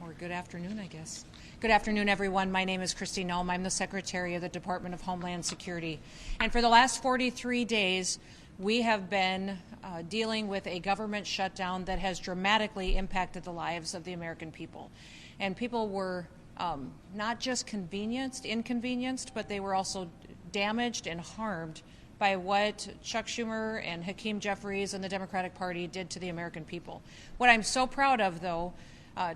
or good afternoon, I guess. Good afternoon, everyone. My name is Kristi Noem. I'm the Secretary of the Department of Homeland Security. And for the last 43 days, we have been dealing with a government shutdown that has dramatically impacted the lives of the American people. And people were not just inconvenienced, but they were also damaged and harmed by what Chuck Schumer and Hakeem Jeffries and the Democratic Party did to the American people. What I'm so proud of, though,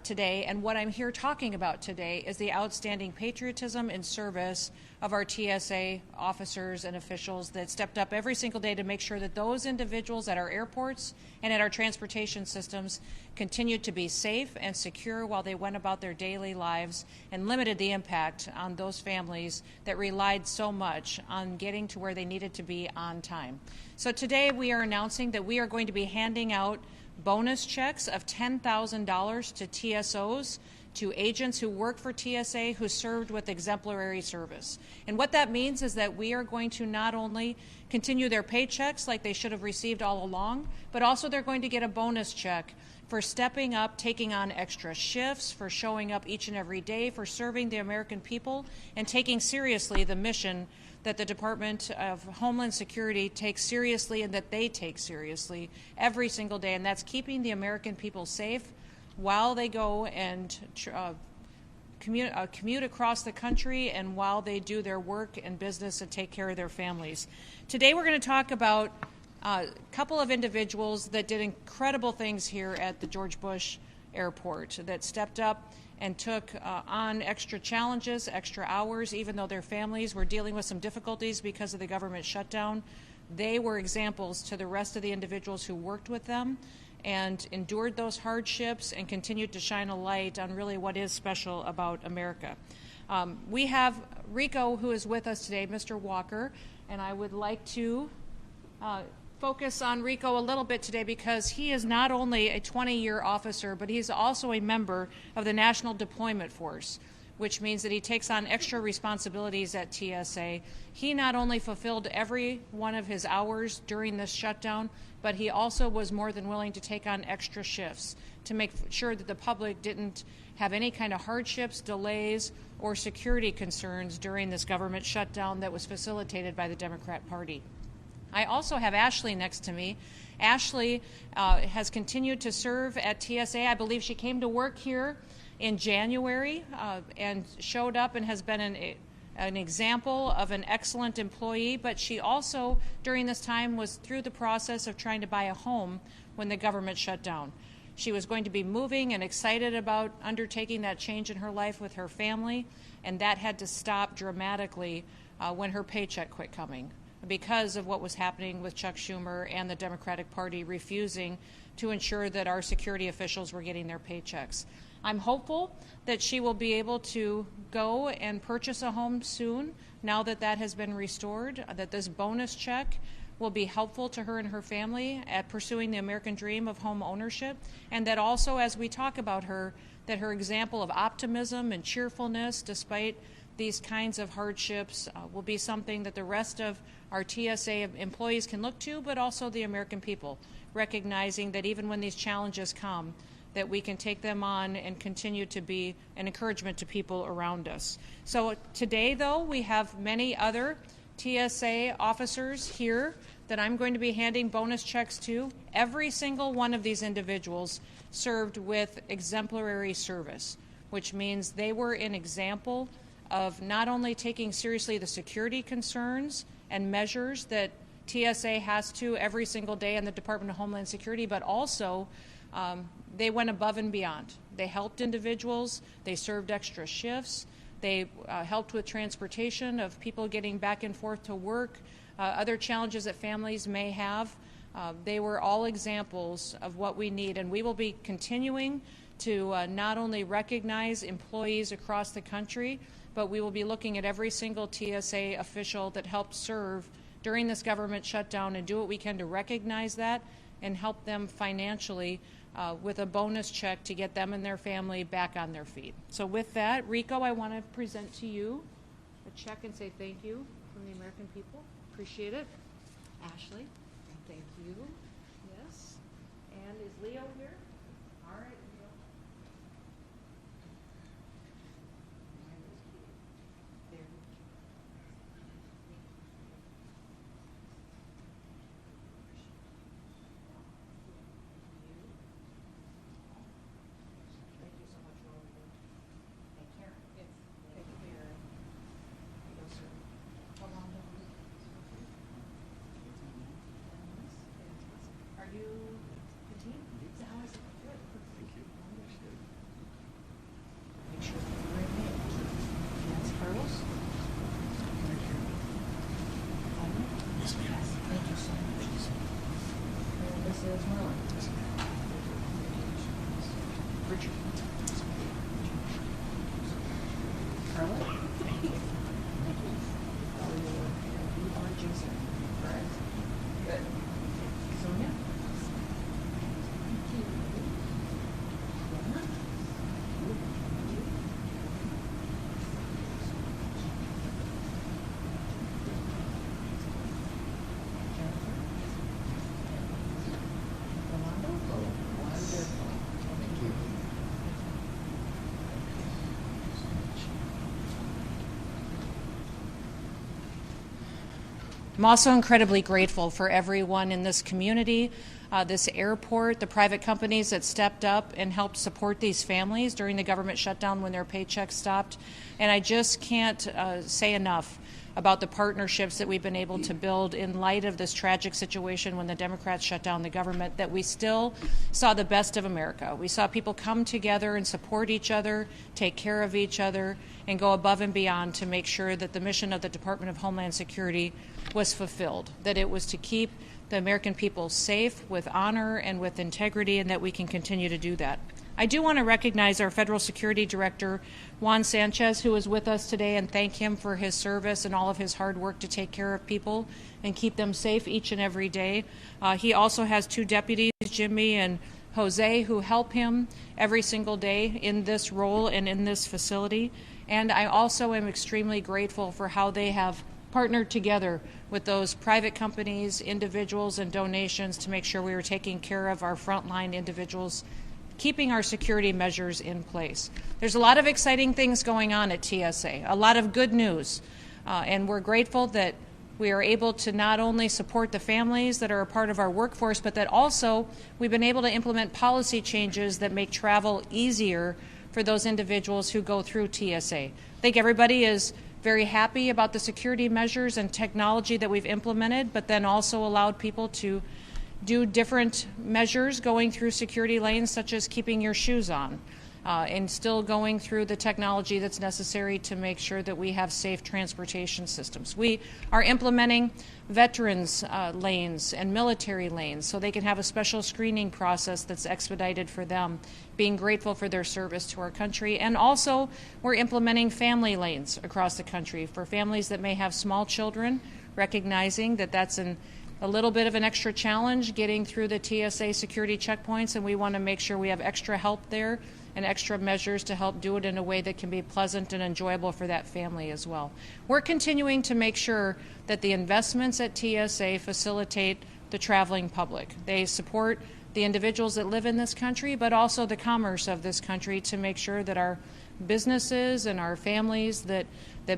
today, and what I'm here talking about today, is the outstanding patriotism and service of our TSA officers and officials that stepped up every single day to make sure that those individuals at our airports and at our transportation systems continued to be safe and secure while they went about their daily lives and limited the impact on those families that relied so much on getting to where they needed to be on time. So today we are announcing that we are going to be handing out bonus checks of $10,000 to TSOs, to agents who work for TSA who served with exemplary service. And what that means is that we are going to not only continue their paychecks like they should have received all along, but also they're going to get a bonus check for stepping up, taking on extra shifts, for showing up each and every day, for serving the American people, and taking seriously the mission that the Department of Homeland Security takes seriously and that they take seriously every single day, and that's keeping the American people safe while they go and commute across the country and while they do their work and business and take care of their families. Today we're going to talk about a couple of individuals that did incredible things here at the George Bush Airport, that stepped up and took on extra challenges, extra hours, even though their families were dealing with some difficulties because of the government shutdown. They were examples to the rest of the individuals who worked with them and endured those hardships and continued to shine a light on really what is special about America. We have Rico, who is with us today, Mr. Walker, and I would like to focus on Rico a little bit today because he is not only a 20-year officer, but he's also a member of the National Deployment Force, which means that he takes on extra responsibilities at TSA. He not only fulfilled every one of his hours during this shutdown, but he also was more than willing to take on extra shifts to make sure that the public didn't have any kind of hardships, delays, or security concerns during this government shutdown that was facilitated by the Democrat Party. I also have Ashley next to me. Ashley has continued to serve at TSA. I believe she came to work here in January and showed up and has been an example of an excellent employee, but she also, during this time, was through the process of trying to buy a home when the government shut down. She was going to be moving and excited about undertaking that change in her life with her family, and that had to stop dramatically when her paycheck quit coming, because of what was happening with Chuck Schumer and the Democratic Party refusing to ensure that our security officials were getting their paychecks. I'm hopeful that she will be able to go and purchase a home soon, now that that has been restored, that this bonus check will be helpful to her and her family at pursuing the American dream of home ownership, and that also, as we talk about her, that her example of optimism and cheerfulness despite these kinds of hardships will be something that the rest of our TSA employees can look to, but also the American people, recognizing that even when these challenges come, that we can take them on and continue to be an encouragement to people around us. So today, though, we have many other TSA officers here that I'm going to be handing bonus checks to. Every single one of these individuals served with exemplary service, which means they were an example of not only taking seriously the security concerns and measures that TSA has to every single day in the Department of Homeland Security, but also they went above and beyond. They helped individuals, they served extra shifts, they helped with transportation of people getting back and forth to work, other challenges that families may have. They were all examples of what we need, and we will be continuing to not only recognize employees across the country, but we will be looking at every single TSA official that helped serve during this government shutdown and do what we can to recognize that and help them financially with a bonus check to get them and their family back on their feet. So with that, Rico, I want to present to you a check and say thank you from the American people. Appreciate it. Ashley, thank you. Yes. And is Leo here? All right, Leo. Richard. Carla? You are Jason, correct? Good. Sonia? I'm also incredibly grateful for everyone in this community, this airport, the private companies that stepped up and helped support these families during the government shutdown when their paychecks stopped. And I just can't say enough about the partnerships that we've been able to build in light of this tragic situation when the Democrats shut down the government, that we still saw the best of America. We saw people come together and support each other, take care of each other, and go above and beyond to make sure that the mission of the Department of Homeland Security was fulfilled, that it was to keep the American people safe with honor and with integrity, and that we can continue to do that. I do want to recognize our Federal Security Director, Juan Sanchez, who is with us today, and thank him for his service and all of his hard work to take care of people and keep them safe each and every day. He also has two deputies, Jimmy and Jose, who help him every single day in this role and in this facility. And I also am extremely grateful for how they have partnered together with those private companies, individuals, and donations to make sure we were taking care of our frontline individuals, keeping our security measures in place. There's a lot of exciting things going on at TSA, a lot of good news, and we're grateful that we are able to not only support the families that are a part of our workforce, but that also we've been able to implement policy changes that make travel easier for those individuals who go through TSA. I think everybody is very happy about the security measures and technology that we've implemented, but then also allowed people to do different measures going through security lanes, such as keeping your shoes on, and still going through the technology that's necessary to make sure that we have safe transportation systems. We are implementing veterans lanes and military lanes so they can have a special screening process that's expedited for them, being grateful for their service to our country. And also we're implementing family lanes across the country for families that may have small children, recognizing that that's a little bit of an extra challenge getting through the TSA security checkpoints, and we want to make sure we have extra help there and extra measures to help do it in a way that can be pleasant and enjoyable for that family as well. We're continuing to make sure that the investments at TSA facilitate the traveling public. They support the individuals that live in this country, but also the commerce of this country, to make sure that our businesses and our families that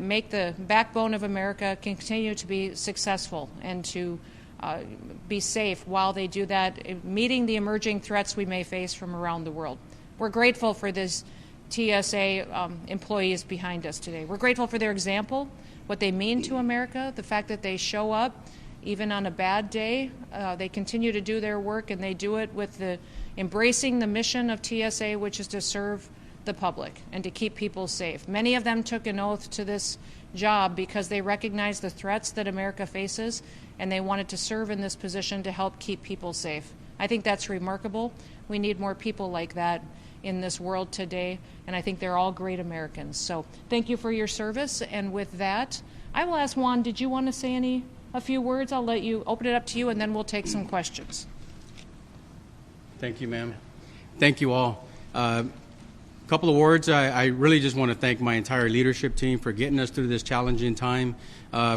make the backbone of America can continue to be successful and to be safe while they do that, meeting the emerging threats we may face from around the world. We're grateful for this TSA employees behind us today. We're grateful for their example, what they mean to America, the fact that they show up even on a bad day. They continue to do their work, and they do it with embracing the mission of TSA, which is to serve the public and to keep people safe. Many of them took an oath to this job because they recognize the threats that America faces, and they wanted to serve in this position to help keep people safe. I think that's remarkable. We need more people like that in this world today, and I think they're all great Americans. So thank you for your service, and with that, I will ask Juan, did you want to say a few words? I'll let you open it up to you, and then we'll take some questions. Thank you, ma'am. Thank you all. A couple of words. I really just want to thank my entire leadership team for getting us through this challenging time.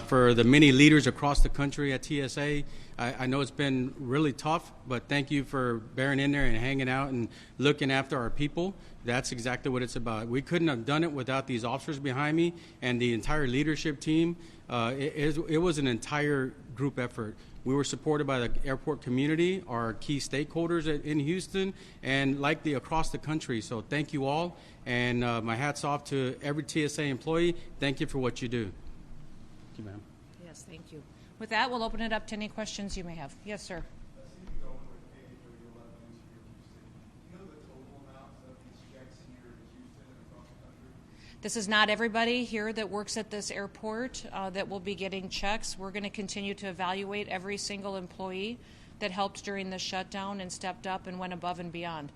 For the many leaders across the country at TSA, I know it's been really tough, but thank you for bearing in there and hanging out and looking after our people. That's exactly what it's about. We couldn't have done it without these officers behind me and the entire leadership team. It was an entire group effort. We were supported by the airport community, our key stakeholders in Houston, and likely across the country. So thank you all, and my hat's off to every TSA employee. Thank you for what you do. Thank you, ma'am. Yes, thank you. With that, we'll open it up to any questions you may have. Yes, sir. This is not everybody here that works at this airport that will be getting checks. We're going to continue to evaluate every single employee that helped during the shutdown and stepped up and went above and beyond.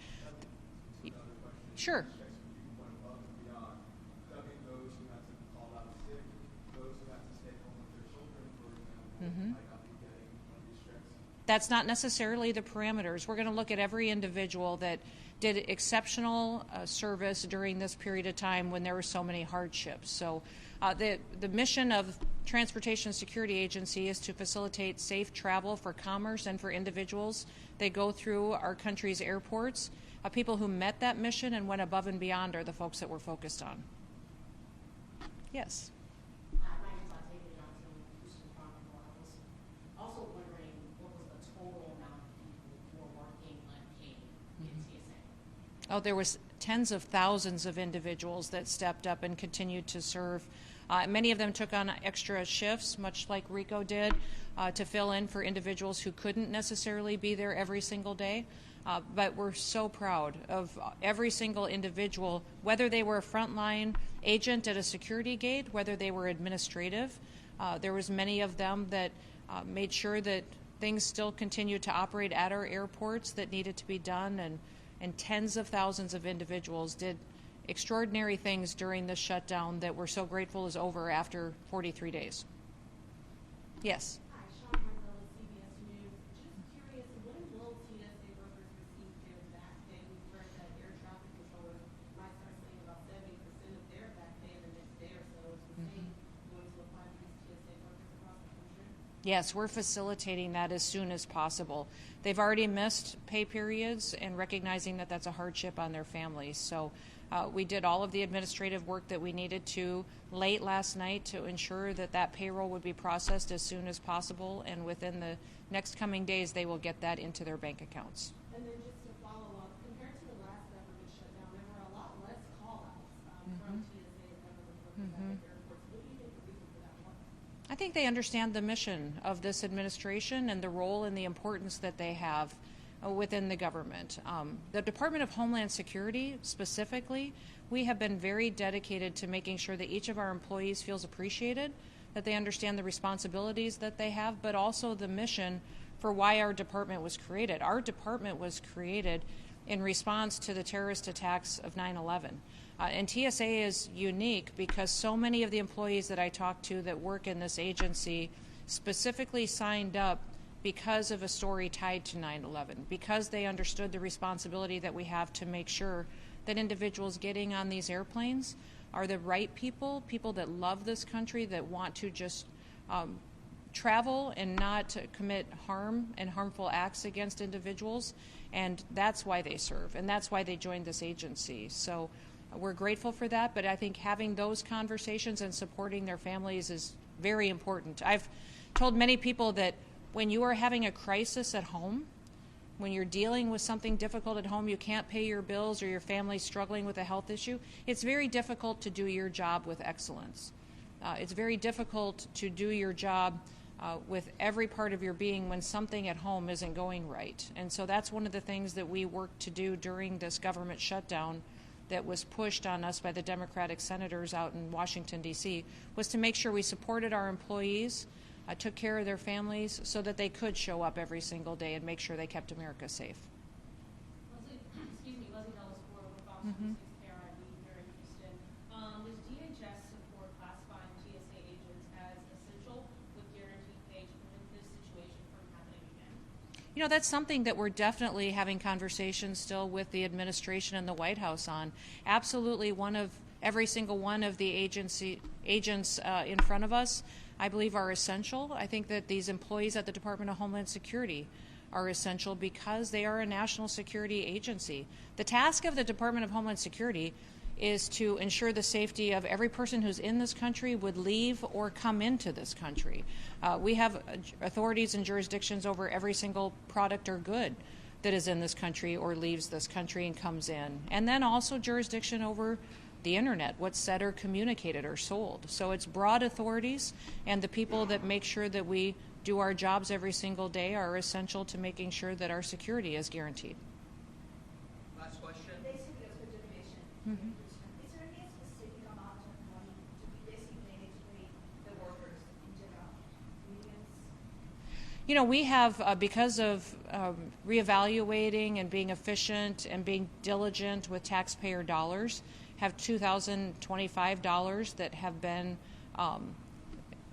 Sure. checks for people went above and beyond, dubbing those who had to call out sick, those who had to stay home with their children, for example, might not be getting one of these checks. That's not necessarily the parameters. We're going to look at every individual that did exceptional service during this period of time when there were so many hardships. So the mission of Transportation Security Agency is to facilitate safe travel for commerce and for individuals. They go through our country's airports. People who met that mission and went above and beyond are the folks that we're focused on. Yes. Also wondering what was the total amount of people who were working unpaid in TSA? Oh, there was tens of thousands of individuals that stepped up and continued to serve. Many of them took on extra shifts, much like Rico did, to fill in for individuals who couldn't necessarily be there every single day. But we're so proud of every single individual, whether they were a frontline agent at a security gate, whether they were administrative. There was many of them that made sure that things still continued to operate at our airports that needed to be done, and tens of thousands of individuals did extraordinary things during this shutdown that we're so grateful is over after 43 days. Yes? Hi, Sean Martell with CBS News. Just curious, when will TSA workers receive their back pay? We've heard that air traffic controllers might start saying about 70% of their back pay in the next day or so. Is the same going to apply to these TSA workers across the country? Yes, we're facilitating that as soon as possible. They've already missed pay periods and recognizing that that's a hardship on their families. So we did all of the administrative work that we needed to late last night to ensure that that payroll would be processed as soon as possible, and within the next coming days they will get that into their bank accounts. And then just to follow up, compared to the last government shutdown, there were a lot less call-outs from TSA and government workers at the airports. What do you think the reason for that was? I think they understand the mission of this administration and the role and the importance that they have within the government. The Department of Homeland Security specifically, we have been very dedicated to making sure that each of our employees feels appreciated, that they understand the responsibilities that they have, but also the mission for why our department was created. Our department was created in response to the terrorist attacks of 9/11. And TSA is unique because so many of the employees that I talk to that work in this agency specifically signed up because of a story tied to 9/11, because they understood the responsibility that we have to make sure that individuals getting on these airplanes are the right people, people that love this country, that want to just travel and not commit harm and harmful acts against individuals. And that's why they serve, and that's why they joined this agency. So we're grateful for that, but I think having those conversations and supporting their families is very important. I've told many people that when you are having a crisis at home, when you're dealing with something difficult at home, you can't pay your bills or your family's struggling with a health issue, it's very difficult to do your job with excellence. It's very difficult to do your job with every part of your being when something at home isn't going right. And so that's one of the things that we worked to do during this government shutdown that was pushed on us by the Democratic senators out in Washington, D.C., was to make sure we supported our employees, took care of their families so that they could show up every single day and make sure they kept America safe. Leslie Dallas Ford with Fox 46 KRIB here in Houston. Does DHS support classifying TSA agents as essential with guaranteed pay to prevent this situation from happening again? You know, that's something that we're definitely having conversations still with the administration and the White House on. Absolutely, every single one of the agents in front of us, I believe, are essential. I think that these employees at the Department of Homeland Security are essential because they are a national security agency. The task of the Department of Homeland Security is to ensure the safety of every person who's in this country, would leave or come into this country. We have authorities and jurisdictions over every single product or good that is in this country or leaves this country and comes in. And then also jurisdiction over the internet, what's said or communicated or sold. So it's broad authorities, and the people that make sure that we do our jobs every single day are essential to making sure that our security is guaranteed. Last question. Basically, a confirmation. Is there any specific amount of money to be designated to pay the workers in general? Millions? You know, we have, because of reevaluating and being efficient and being diligent with taxpayer dollars, have $2,025 that have been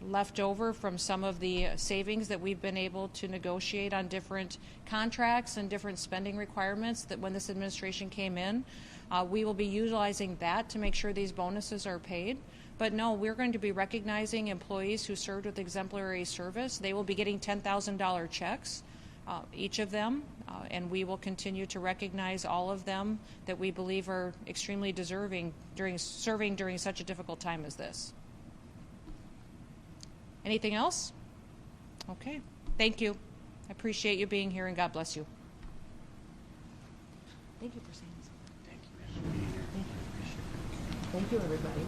left over from some of the savings that we've been able to negotiate on different contracts and different spending requirements that when this administration came in. We will be utilizing that to make sure these bonuses are paid. But no, we're going to be recognizing employees who served with exemplary service. They will be getting $10,000 checks, each of them, and we will continue to recognize all of them that we believe are extremely deserving serving during such a difficult time as this. Anything else? Okay. Thank you. I appreciate you being here, and God bless you. Thank you for saying this. Thank you, everybody.